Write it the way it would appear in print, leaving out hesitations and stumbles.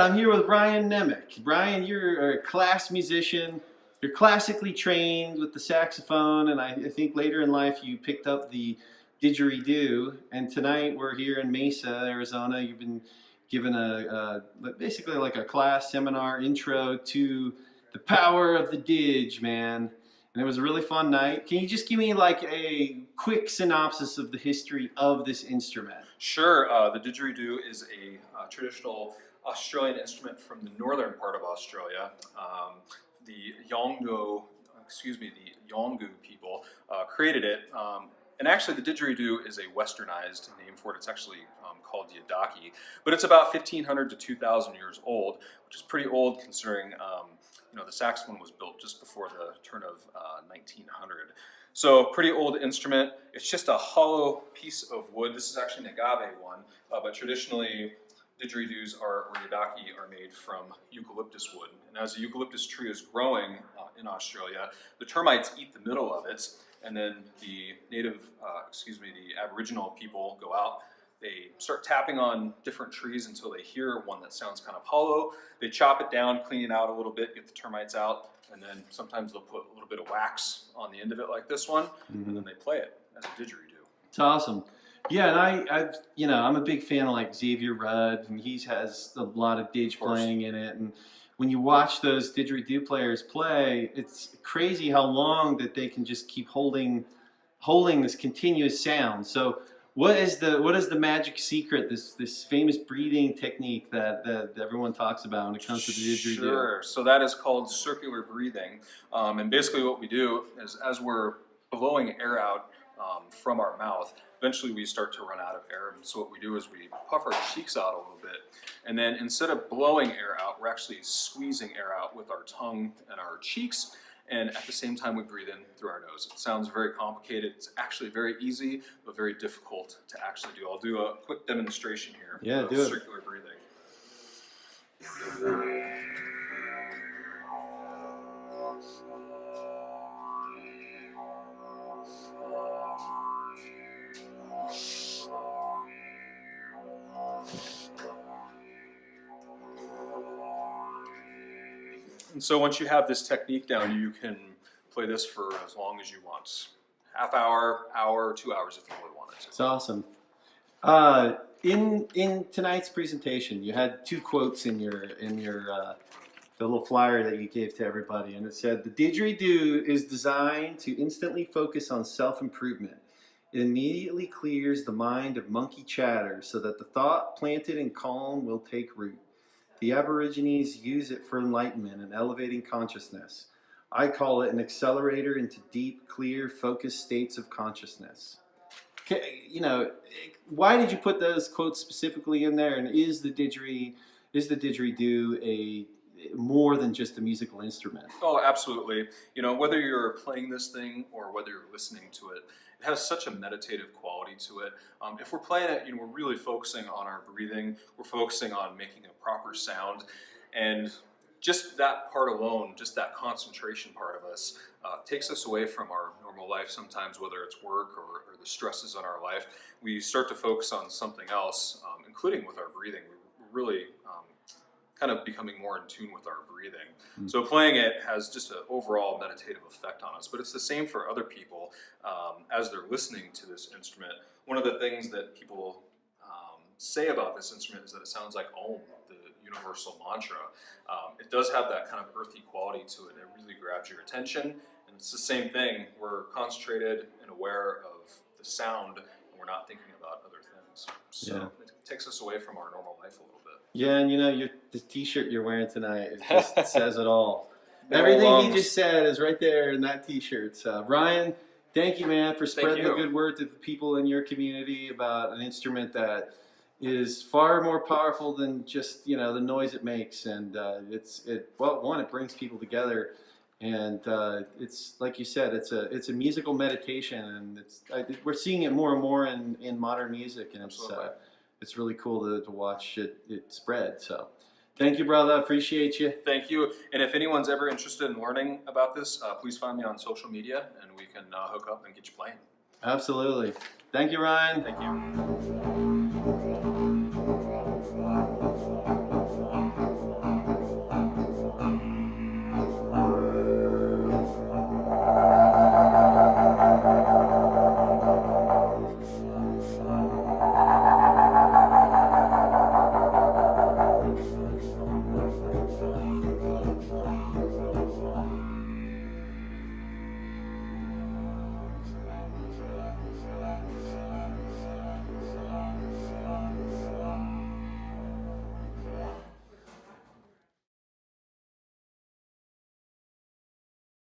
I'm here with Ryan-Nemec. Ryan, you're a class musician. You're classically trained with the saxophone, and I think later in life you picked up the didgeridoo. And tonight we're here in Mesa, Arizona. You've been given basically like a class seminar intro to the power of the didge, man. And it was a really fun night. Can you just give me like a quick synopsis of the history of this instrument? Sure. The didgeridoo is a traditional Australian instrument from the northern part of Australia. The Yolngu people created it. And actually, the didgeridoo is a westernized name for it. It's actually called yidaki. But it's about 1,500 to 2,000 years old, which is pretty old considering the saxophone was built just before the turn of 1900. So pretty old instrument. It's just a hollow piece of wood. This is actually an agave one, but traditionally didgeridoos or yidaki are made from eucalyptus wood. And as the eucalyptus tree is growing in Australia, the termites eat the middle of it, and then the the Aboriginal people go out. They start tapping on different trees until they hear one that sounds kind of hollow. They chop it down, clean it out a little bit, get the termites out, and then sometimes they'll put a little bit of wax on the end of it like this one, and then they play it as a didgeridoo. It's awesome. Yeah, and I'm a big fan of like Xavier Rudd, and he has a lot of didge playing in it. And when you watch those didgeridoo players play, it's crazy how long that they can just keep holding this continuous sound. So what is the magic secret, this famous breathing technique that everyone talks about when it comes to the didgeridoo? Sure. So that is called circular breathing, and basically what we do is as we're blowing air out from our mouth, eventually we start to run out of air. And so what we do is we puff our cheeks out a little bit, and then instead of blowing air out, we're actually squeezing air out with our tongue and our cheeks. And at the same time, we breathe in through our nose. It sounds very complicated. It's actually very easy, but very difficult to actually do. I'll do a quick demonstration here. Yeah, do it. Circular breathing. And so once you have this technique down, you can play this for as long as you want. Half hour, 2 hours if you really wanted to. It's awesome. In tonight's presentation, you had two quotes in your the little flyer that you gave to everybody, and it said, "The didgeridoo is designed to instantly focus on self-improvement. It immediately clears the mind of monkey chatter so that the thought planted in calm will take root. The Aborigines use it for enlightenment and elevating consciousness. I call it an accelerator into deep, clear, focused states of consciousness." Why did you put those quotes specifically in there? And is the didgeridoo a more than just a musical instrument? Oh, absolutely. Whether you're playing this thing or whether you're listening to it, it has such a meditative quality to it. If we're playing it, we're really focusing on our breathing. We're focusing on making a proper sound. And just that part alone, just that concentration part of us, takes us away from our normal life sometimes, whether it's work or the stresses on our life. We start to focus on something else, including with our breathing. We're really kind of becoming more in tune with our breathing. So playing it has just an overall meditative effect on us, but it's the same for other people as they're listening to this instrument. One of the things that people say about this instrument is that it sounds like Om, the universal mantra. It does have that kind of earthy quality to it. It really grabs your attention, and it's the same thing. We're concentrated and aware of the sound, and we're not thinking about other things. So it takes us away from our normal life a little bit. Yeah, and the t-shirt you're wearing tonight, it just says it all. Everything he just said is right there in that t-shirt. So, Ryan, thank you, man, for spreading the good word to the people in your community about an instrument that is far more powerful than just the noise it makes. And it brings people together, and it's like you said, it's a musical meditation, and we're seeing it more and more in modern music, and it's really cool to watch it spread. So thank you, brother. Appreciate you. Thank you. And if anyone's ever interested in learning about this, please find me on social media, and we can hook up and get you playing. Absolutely. Thank you, Ryan. Thank you.